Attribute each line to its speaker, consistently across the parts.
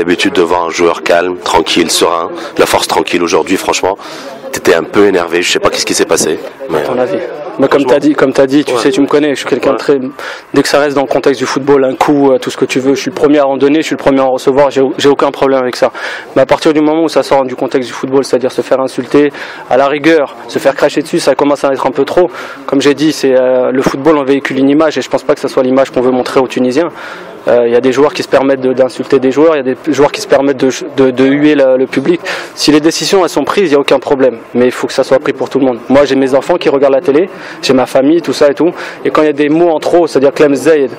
Speaker 1: l'habitude de voir un joueur calme, tranquille, serein, la force tranquille. Aujourd'hui, franchement, t'étais un peu énervé. Je sais pas qu'est-ce qui s'est passé. Mais,
Speaker 2: ton avis. Mais comme t'as dit, tu sais, tu me connais, je suis quelqu'un de très. Dès que ça reste dans le contexte du football, un coup, tout ce que tu veux, je suis le premier à en donner, je suis le premier à en recevoir, j'ai aucun problème avec ça. Mais à partir du moment où ça sort du contexte du football, c'est-à-dire se faire insulter, à la rigueur, se faire cracher dessus, ça commence à être un peu trop. Comme j'ai dit, c'est le football, on véhicule une image et je pense pas que ça soit l'image qu'on veut montrer aux Tunisiens. Il y a des joueurs qui se permettent d'insulter des joueurs, il y a des joueurs qui se permettent de huer le public. Si les décisions elles sont prises, il n'y a aucun problème. Mais il faut que ça soit pris pour tout le monde. Moi j'ai mes enfants qui regardent la télé, j'ai ma famille, tout ça et tout. Et quand il y a des mots en trop, c'est-à-dire Clem Zaid,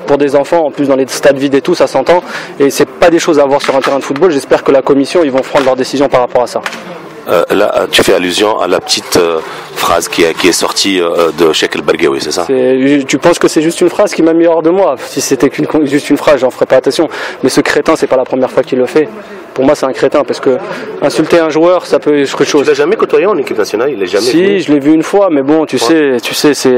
Speaker 2: pour des enfants, en plus dans les stades vides et tout, ça s'entend. Et c'est pas des choses à voir sur un terrain de football. J'espère que la commission, ils vont prendre leurs décisions par rapport à ça.
Speaker 1: Là, tu fais allusion à la petite phrase qui est sortie de Cheikh El Bargaoui, c'est ça?
Speaker 2: Tu penses que c'est juste une phrase qui m'a mis hors de moi? Si c'était juste une phrase, j'en ferais pas attention. Mais ce crétin, c'est pas la première fois qu'il le fait. Pour moi, c'est un crétin parce que insulter un joueur, ça peut être quelque chose.
Speaker 1: Tu l'as jamais côtoyé en équipe nationale? Il est jamais
Speaker 2: Si,
Speaker 1: venu.
Speaker 2: je l'ai vu une fois, mais bon, tu sais, c'est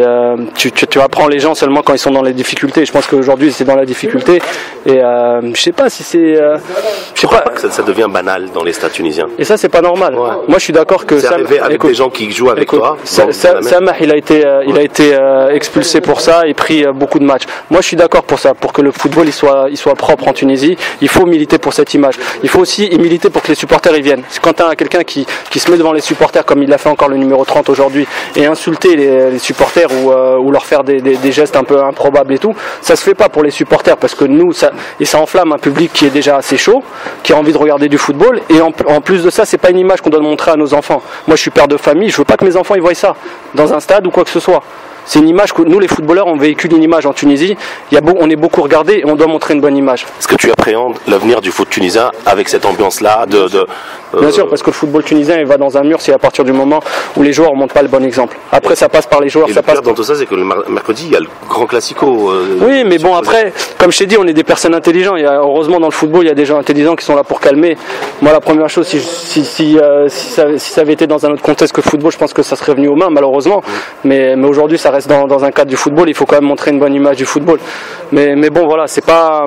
Speaker 2: tu apprends les gens seulement quand ils sont dans les difficultés. Je pense qu'aujourd'hui, c'est dans la difficulté. Et je sais pas si c'est, je sais pas.
Speaker 1: Ça devient banal dans les stades tunisiens.
Speaker 2: Et ça, c'est pas normal. Ouais. Moi, je suis d'accord que
Speaker 1: c'est arrivé avec des gens qui jouent avec toi.
Speaker 2: Samah, il a été expulsé pour ça et pris beaucoup de matchs. Moi, je suis d'accord pour ça, pour que le football il soit propre en Tunisie. Il faut militer pour cette image. Il faut aussi militer pour que les supporters y viennent. Quand tu as quelqu'un qui se met devant les supporters, comme il l'a fait encore le numéro 30 aujourd'hui, et insulter les supporters ou leur faire des gestes un peu improbables et tout, ça se fait pas pour les supporters parce que nous, ça enflamme un public qui est déjà assez chaud, qui a envie de regarder du football. Et en plus de ça, c'est pas une image qu'on doit montrer à nos enfants. Moi, je suis père de famille, je veux pas que mes enfants ils voient ça dans un stade ou quoi que ce soit. C'est une image que nous, les footballeurs, on véhicule une image en Tunisie. On est beaucoup regardé et on doit montrer une bonne image.
Speaker 1: Est-ce que tu appréhendes l'avenir du foot tunisien avec cette ambiance-là
Speaker 2: Bien sûr, parce que le football tunisien, il va dans un mur, c'est à partir du moment où les joueurs ne montrent pas le bon exemple. Après, ça passe par les joueurs.
Speaker 1: Et le pire dans tout ça, c'est que le mercredi, il y a le grand classico.
Speaker 2: Oui, mais bon, après, comme je t'ai dit, on est des personnes intelligentes. Heureusement, dans le football, il y a des gens intelligents qui sont là pour calmer. Moi, la première chose, si ça avait été dans un autre contexte que le football, je pense que ça serait venu aux mains, malheureusement. Mais aujourd'hui, ça reste dans un cadre du football, il faut quand même montrer une bonne image du football. Mais bon, voilà, c'est pas.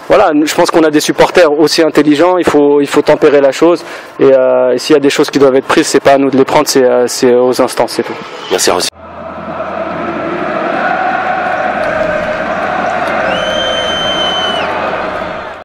Speaker 2: Voilà, je pense qu'on a des supporters aussi intelligents, il faut tempérer la chose. Et s'il y a des choses qui doivent être prises, c'est pas à nous de les prendre, c'est aux instances, c'est tout.
Speaker 1: Merci, Rossi.